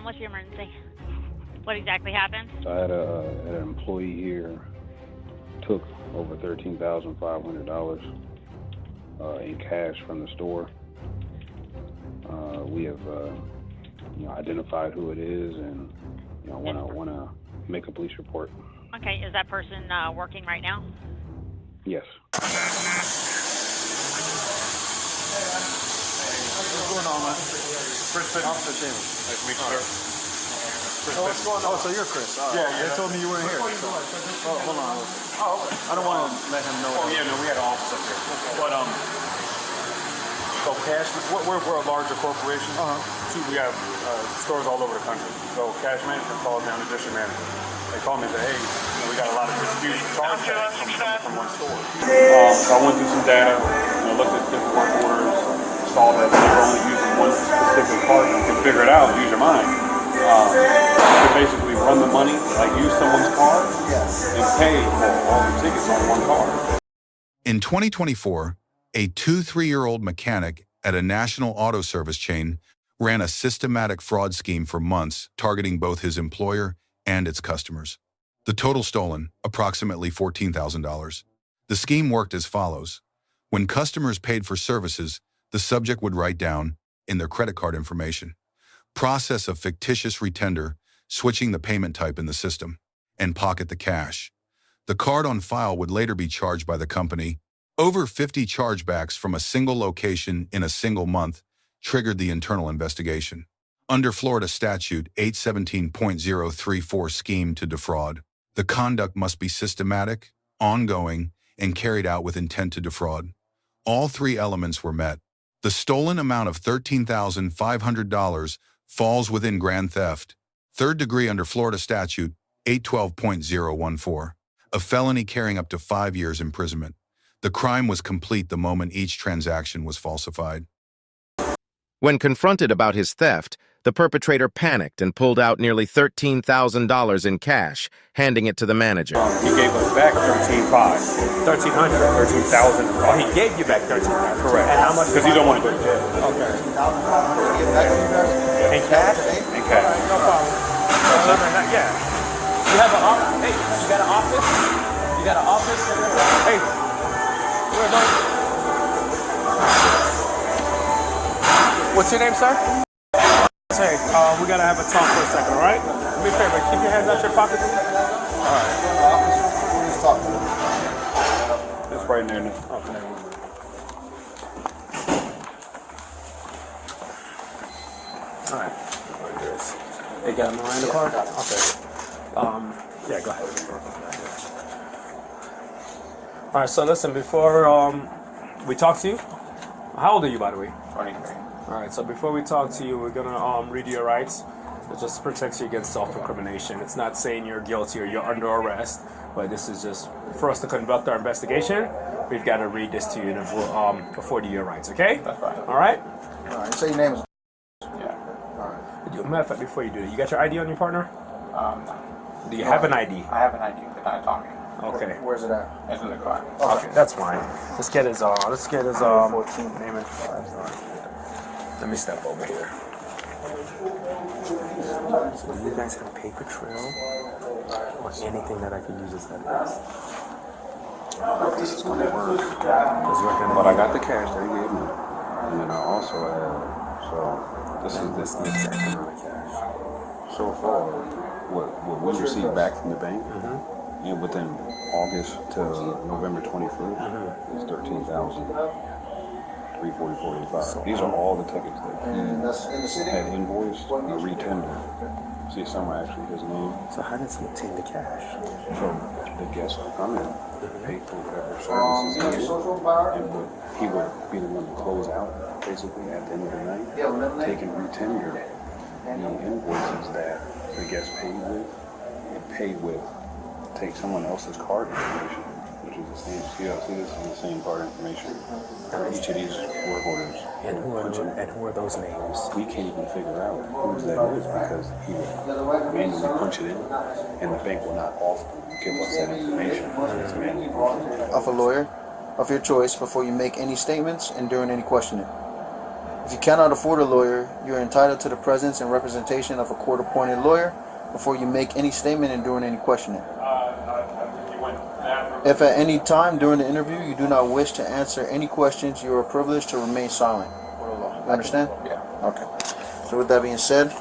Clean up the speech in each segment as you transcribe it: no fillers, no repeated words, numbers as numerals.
What's your emergency? What exactly happened? So I had an employee here took over $13,500 in cash from the store. We have identified who it is, and want to make a police report. Okay, is that person working right now? Yes. What's going on, man? Chris Fitton. Officer James. Nice to meet you, sir. Chris Fitton. What's going on? Oh, so you're Chris. Yeah, They told me you weren't here. Oh, hold on. Oh, okay. I don't want to let him know. Oh, yeah, no, we had an office up here. But, so cash, we're a larger corporation. So we have stores all over the country. So cash management calls down the district manager. They call me and say, hey, we got a lot of disputes chargebacks from one store. So I went through some data, looked at different work orders, saw that they were only using one specific part. You can figure it out, use your mind. You basically run the money, like use someone's card, and pay for all the tickets on one card. In 2024, a 2-3-year-old mechanic at a national auto service chain ran a systematic fraud scheme for months, targeting both his employer and its customers. The total stolen, approximately $14,000. The scheme worked as follows. When customers paid for services, the subject would write down, in their credit card information, process a fictitious retender, switching the payment type in the system, and pocket the cash. The card on file would later be charged by the company. Over 50 chargebacks from a single location in a single month triggered the internal investigation. Under Florida Statute 817.034 scheme to defraud, the conduct must be systematic, ongoing, and carried out with intent to defraud. All three elements were met. The stolen amount of $13,500 falls within grand theft, third degree under Florida Statute 812.014, a felony carrying up to 5 years imprisonment. The crime was complete the moment each transaction was falsified. When confronted about his theft, the perpetrator panicked and pulled out nearly $13,000 in cash, handing it to the manager. He gave us back $13,500. $13,000. Oh, he gave you back $13,000. Correct. And how much? Because he don't want to go to jail. Okay. In cash? In cash. No problem. Yeah. You have an office? Hey, you got an office? You got an office? Hey, where are those? What's your name, sir? Hey, we gotta have a talk for a second, all right? Do me a favor, keep your hands out your pockets. All right. Let's talk. It's right there. Okay. All right. They got a Miranda card? Okay. Yeah, go ahead. All right, so listen, before we talk to you, how old are you, by the way? 23. All right, so before we talk to you, we're gonna read your rights. It just protects you against self-incrimination. It's not saying you're guilty or you're under arrest, but this is just for us to conduct our investigation. We've got to read this to you and we'll afford you your rights, okay? That's right. All right? All right, say your name is... Yeah. All right. Matter of fact, before you do that, you got your ID on your partner? No. Do you have an ID? I have an ID, but I'm talking. Okay. Where's it at? It's in the car. Okay, that's fine. Let's get his 14 name and... Let me step over here. So do you guys have a paper trail or anything that I could use as evidence? This is going to work. But I got the cash that he gave me. And then I also have, this is the exact amount of cash. So far, what we received back from the bank, and within August to November 21st, is $13,344.85. These are all the tickets that he had invoiced and retender. See, some are actually his name. So how does he obtain the cash? So the guests will come in, pay for whatever services he did, and he would be the one to close out, basically, at the end of the night, take and retender the invoices that the guest paid with, and pay with, take someone else's card information, which is the same. See, this is the same card information for each of these work orders. And who are those names? We can't even figure out who that is because he would manually punch it in, and the bank will not often give us that information. It's manually punched in. Of a lawyer of your choice before you make any statements and during any questioning. If you cannot afford a lawyer, you are entitled to the presence and representation of a court-appointed lawyer before you make any statement and during any questioning. If at any time during the interview you do not wish to answer any questions, you are privileged to remain silent. You understand? Yeah. Okay. So with that being said,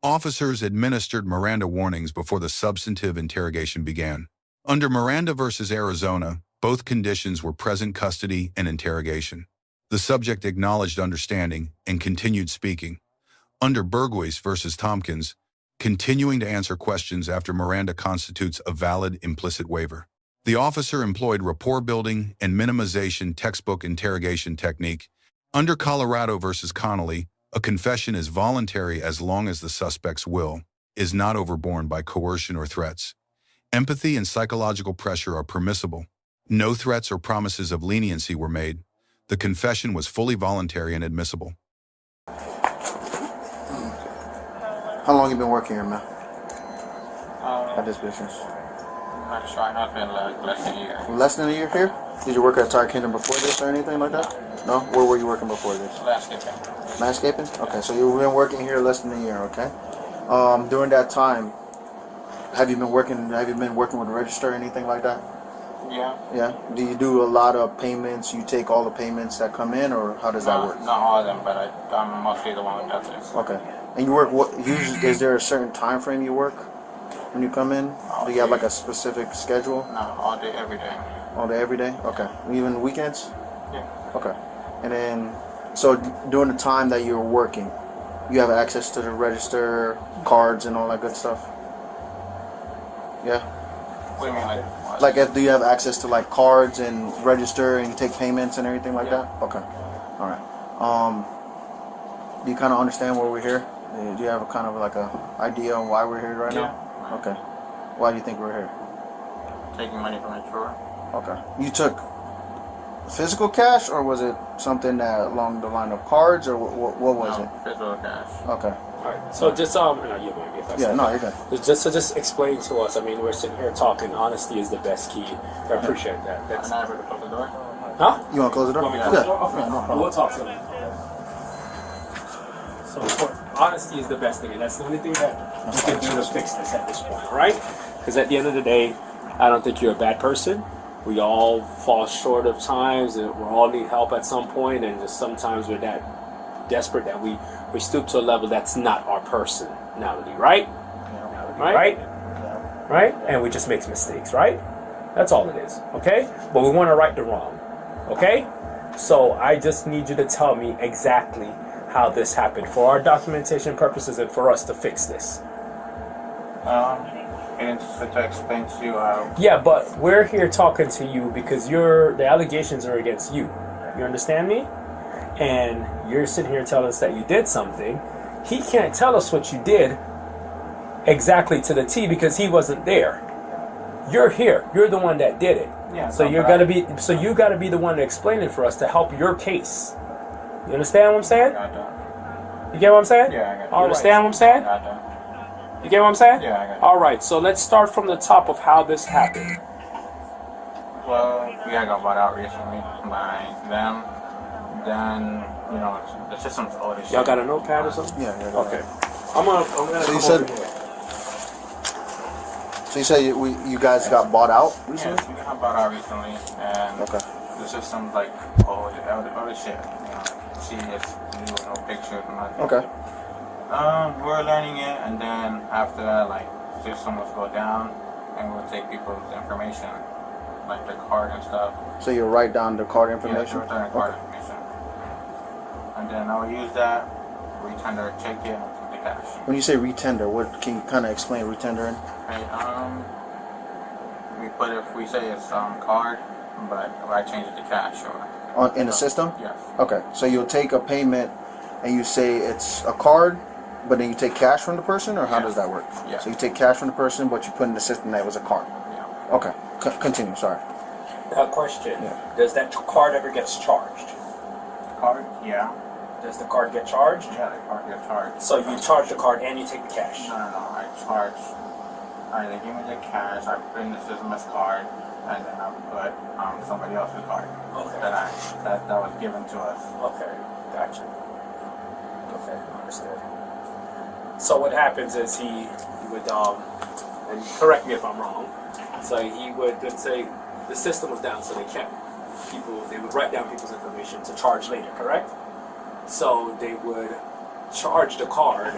Officers administered Miranda warnings before the substantive interrogation began. Under Miranda versus Arizona, both conditions were present custody and interrogation. The subject acknowledged understanding and continued speaking. Under Burgweiss versus Tompkins, continuing to answer questions after Miranda constitutes a valid implicit waiver. The officer employed rapport building and minimization textbook interrogation technique. Under Colorado versus Connolly, a confession is voluntary as long as the suspect's will is not overborne by coercion or threats. Empathy and psychological pressure are permissible. No threats or promises of leniency were made. The confession was fully voluntary and admissible. how long you been working here, man? At this business? Not sure. I've been like less than a year. Less than a year here? Did you work at Tire Kingdom before this or anything like that? No? Where were you working before this? Landscaping. Landscaping? Okay, so you've been working here less than a year, okay? During that time, have you been working with a register or anything like that? Yeah. Yeah? Do you do a lot of payments? You take all the payments that come in, or how does that work? Not all of them, but I'm mostly the one who does it. Okay. And you work, what, usually, is there a certain time frame you work when you come in? Do you have like a specific schedule? No, all day, every day. All day, every day? Okay. Even weekends? Yeah. Okay. And then, so during the time that you're working, you have access to the register, cards, and all that good stuff? Yeah? What do you mean, like what? Like, do you have access to like cards and register and you take payments and everything like that? Okay. All right. Do you kind of understand why we're here? Do you have a kind of like a idea on why we're here right now? Okay. Why do you think we're here? Taking money from the drawer. Okay. You took physical cash, or was it something that along the line of cards, or what was No, it? physical cash. Okay. All right. So just no, you mind if I Yeah, say no, that? you're good. Just explain to us. I mean, we're sitting here talking. Honesty is the best key. I appreciate that. That's, I'm not able to close the door. huh? You want to close the door? Want me to Yeah. close the door? Okay. Yeah, no problem. We'll talk to them. So honesty is the best thing, and that's the only thing that we can do to fix this at this point, right? Because at the end of the day, I don't think you're a bad person. We all fall short of times, and we all need help at some point, and just sometimes we're that desperate that we stoop to a level that's not our personality, right? Right? Right? And we just make mistakes, right? That's all it is, okay? But we want to right the wrong, okay? So I just need you to tell me exactly how this happened for our documentation purposes and for us to fix this. And to explain to you, Yeah, but we're here talking to you because the allegations are against you. You understand me? And you're sitting here telling us that you did something. He can't tell us what you did exactly to the T because he wasn't there. You're here. You're the one that did it. Yeah, So you gotta be the one to explain it for us to help your case. You understand what I'm saying? I don't. You get what I'm saying? Yeah, I got it. You understand what I'm saying? I don't. You get what I'm saying? Yeah, I got it. All right. So let's start from the top of how this happened. Well, we got bought out recently by them. Then, the system's old as shit. Y'all got a notepad or something? Yeah. Okay. I'm gonna So you come said- over here. So you say you guys got bought out recently? Yes, we got bought out recently, and Okay. the system's like old as shit. See, it's new, no pictures, nothing. Okay. We're learning it, and then after that, like, system will go down, and we'll take people's information, like their card and stuff. So you write down the card Yeah, information? return their card information. And then I'll use that, retender, check it, and take the cash. When you say retender, what can you kind of explain retendering? Right, we say it's card, but I change it to cash or. In the system? Yes. Okay. So you'll take a payment and you say it's a card, but then you take cash from the person, or how Yeah. does that work? Yeah. So you take cash from the person, but you put in the system that it was a card. Yeah. Okay. Continue. Sorry. Question. Yeah. Does that card ever gets charged? Card? Yeah. Does the card get charged? Yeah, the card gets charged. So you charge the card and you take the cash. No. I charge. They give me the cash. I put in the system as card, and then I put somebody else's card Okay. that was given to us. Okay. Gotcha. Okay, understood. So what happens is he would, and correct me if I'm wrong, so he would, let's say, the system was down, so they would write down people's information to charge later, correct? So they would charge the card,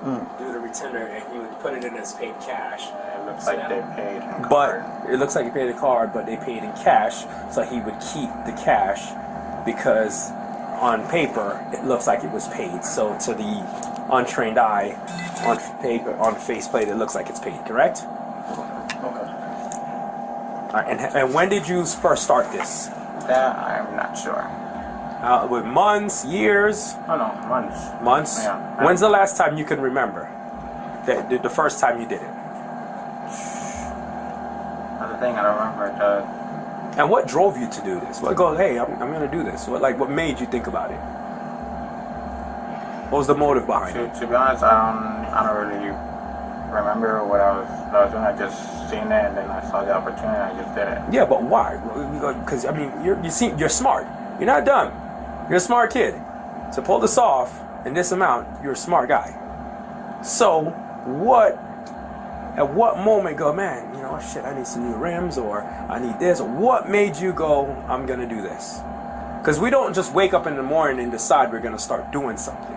do the retender, and he would put it in as paid cash. It looks like they paid in card. But it looks like he paid a card, but they paid in cash, so he would keep the cash because on paper it looks like it was paid. So to the untrained eye, on paper, on faceplate, it looks like it's paid, correct? Okay. All right, and when did you first start this? That I'm not sure. With months, years? Oh no, months. Months? Yeah. When's the last time you can remember? The first time you did it? That's the thing, I don't remember. And what drove you to do this? What goes, hey, I'm going to do this? What made you think about it? What was the motive behind it? To be honest, I don't really remember what I was doing. I just seen it and then I saw the opportunity and I just did it. Yeah, but why? Because I mean, you're smart. You're not dumb. You're a smart kid. To pull this off in this amount, you're a smart guy. So at what moment go, man, you know, shit, I need some new rims, or I need this, or what made you go, I'm gonna do this? Because we don't just wake up in the morning and decide we're gonna start doing something.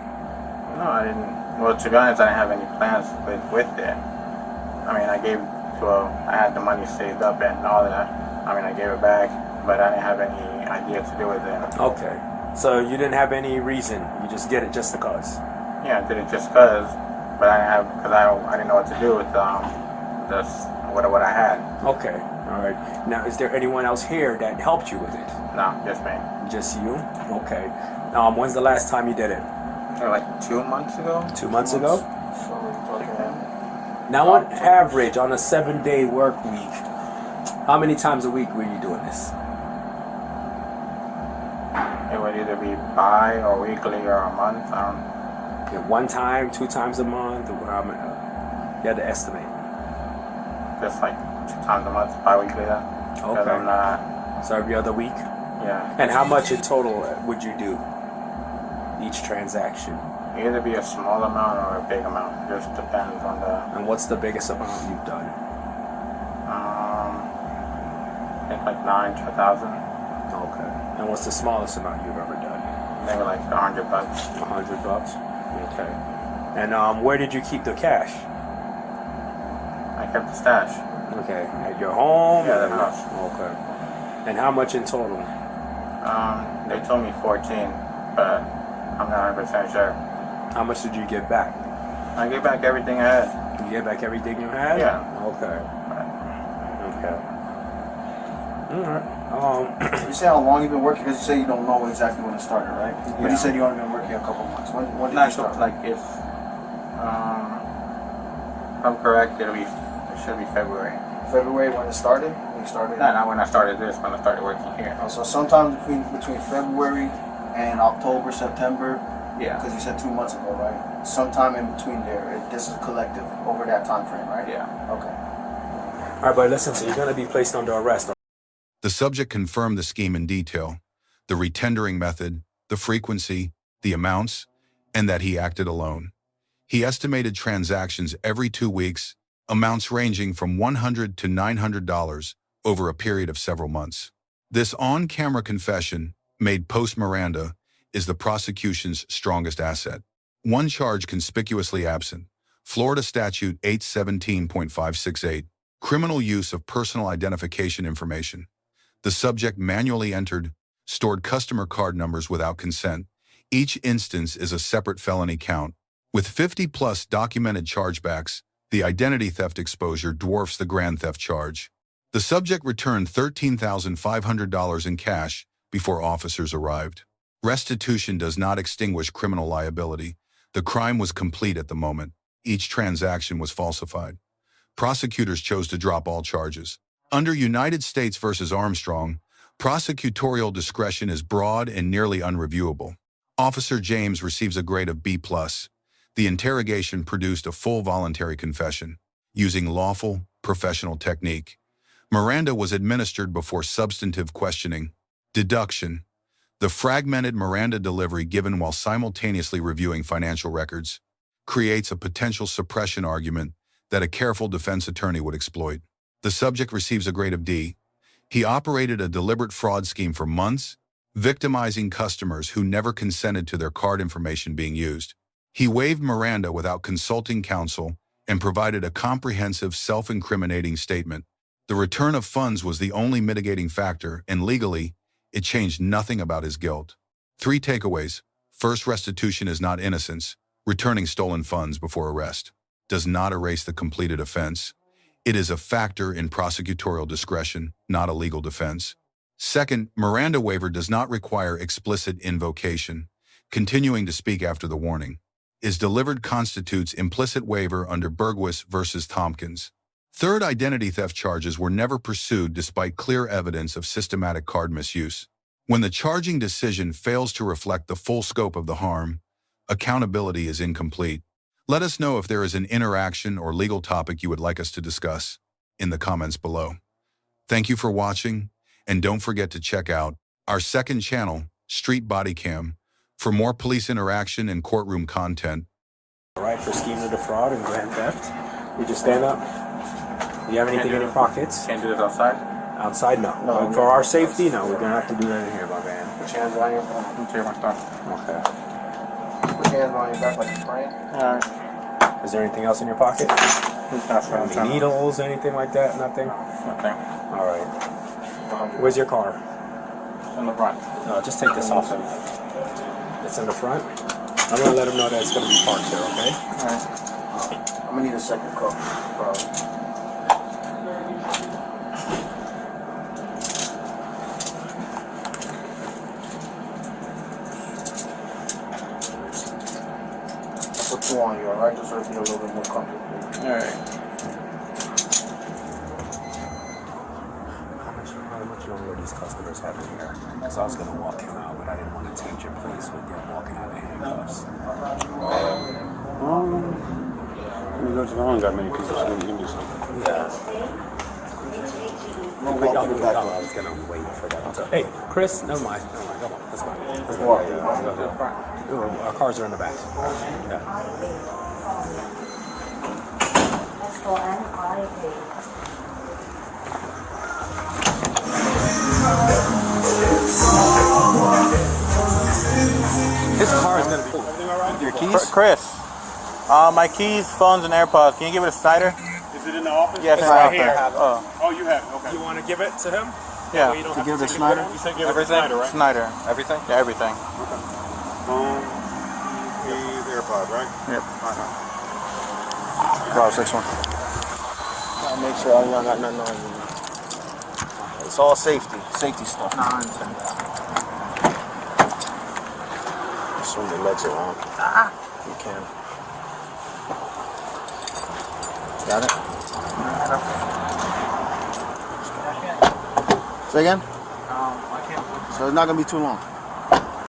No, I didn't. Well, to be honest, I didn't have any plans with it. I mean, I had the money saved up and all that. I mean, I gave it back, but I didn't have any idea to do with it. Okay. So you didn't have any reason. You just did it just because. Yeah, I did it just because, but I didn't know what to do with what I had. Okay. All right. Now, is there anyone else here that helped you with it? No, just me. Just you? Okay. When's the last time you did it? Like 2 months ago. 2 months ago? So we're talking. Now, on average, on a 7-day work week, how many times a week were you doing this? It would either be bi or weekly or a month. I don't know. Okay, 1 time, 2 times a month, or how many? You had to estimate. Just like 2 times a month, bi-weekly then. Because Okay. I'm not, So every other week? yeah. And how much in total would you do each transaction? Either be a small amount or a big amount. Just depends on the, And what's the biggest amount you've done? I think like 9 to 1,000. Okay. And what's the smallest amount you've ever done? Maybe like $100. $100? Okay. And where did you keep the cash? I kept the stash. Okay. At your home? Yeah, or- the house. Okay. And how much in total? They told me 14, but I'm not 100% sure. How much did you get back? I gave back everything I had. Did you get back everything you had? Yeah. Okay. Okay. All right. You say how long you've been working, because you say you don't know exactly when it started, right? But Yeah. you said you only been working a couple months. When did Not you sure. start? Like if I'm correct, it should be February. February when it started? When you started? No, not when I started this. When I started working here. So sometime between February and October, September, Yeah. because you said 2 months ago, right? Sometime in between there. This is collective over that time frame, right? Yeah. Okay. All right, but listen, so you're going to be placed under arrest. The subject confirmed the scheme in detail, the retendering method, the frequency, the amounts, and that he acted alone. He estimated transactions every 2 weeks, amounts ranging from $100 to $900 over a period of several months. This on-camera confession, made post-Miranda, is the prosecution's strongest asset. One charge conspicuously absent, Florida Statute 817.568, criminal use of personal identification information. The subject manually entered, stored customer card numbers without consent. Each instance is a separate felony count. With 50-plus documented chargebacks, the identity theft exposure dwarfs the grand theft charge. The subject returned $13,500 in cash before officers arrived. Restitution does not extinguish criminal liability. The crime was complete at the moment. Each transaction was falsified. Prosecutors chose to drop all charges. Under United States v. Armstrong, prosecutorial discretion is broad and nearly unreviewable. Officer James receives a grade of B+. The interrogation produced a full voluntary confession, using lawful, professional technique. Miranda was administered before substantive questioning. Deduction. The fragmented Miranda delivery given while simultaneously reviewing financial records creates a potential suppression argument that a careful defense attorney would exploit. The subject receives a grade of D. He operated a deliberate fraud scheme for months, victimizing customers who never consented to their card information being used. He waived Miranda without consulting counsel and provided a comprehensive self-incriminating statement. The return of funds was the only mitigating factor, and legally, it changed nothing about his guilt. 3 takeaways. First, restitution is not innocence. Returning stolen funds before arrest does not erase the completed offense. It is a factor in prosecutorial discretion, not a legal defense. Second, Miranda waiver does not require explicit invocation. Continuing to speak after the warning is delivered constitutes implicit waiver under Bergwis versus Tompkins. Third, identity theft charges were never pursued despite clear evidence of systematic card misuse. When the charging decision fails to reflect the full scope of the harm, accountability is incomplete. Let us know if there is an interaction or legal topic you would like us to discuss in the comments below. Thank you for watching, and don't forget to check out our second channel, Street Bodycam, for more police interaction and courtroom content. All right, for scheme to defraud and grand theft, you just stand up. Do you have anything in your pockets? Can't do this outside? Outside, no. But for our safety, no. We're gonna have to do that in here, my man. Put your hands behind your back. Let me take my stuff. Okay. Put your hands behind your back like you're praying. Alright. Is there anything else in your pocket? Any needles, anything like that? Nothing? Nothing. All right. Where's your car? In the front. No, just take this off. It's in the front. I'm gonna let him know that it's gonna be parked there, okay? Alright. I'm gonna need a second cup, probably. Put 2 on you, alright? Just so you feel a little bit more comfortable. Alright. How much longer these customers have in here? Because I was gonna walk him out, but I didn't want to taint your place with them walking out of handcuffs. I don't got many pieces. So give me some. Yeah. I was gonna wait for that. Hey, Chris, never mind. Come on, let's go. Let's go. Our cars are in the back. Yeah. His car is gonna be. Your keys? Chris, my keys, phones, and AirPods. Can you give it a Snyder? Is it in the office? Yes, It's right right here. Oh, You have it. Okay. You want to give it to him? yeah. You don't To have give to the take Snyder? You said give it to Everything? Snyder, right? Snyder. Everything? Yeah, everything. Keys, AirPods, right? Yep. Probably 6-1. Gotta make sure I don't got nothing on you. It's all safety stuff. Nah, I understand that. Just when the legs are on. You can. Got it? Say again? So it's not gonna be too long.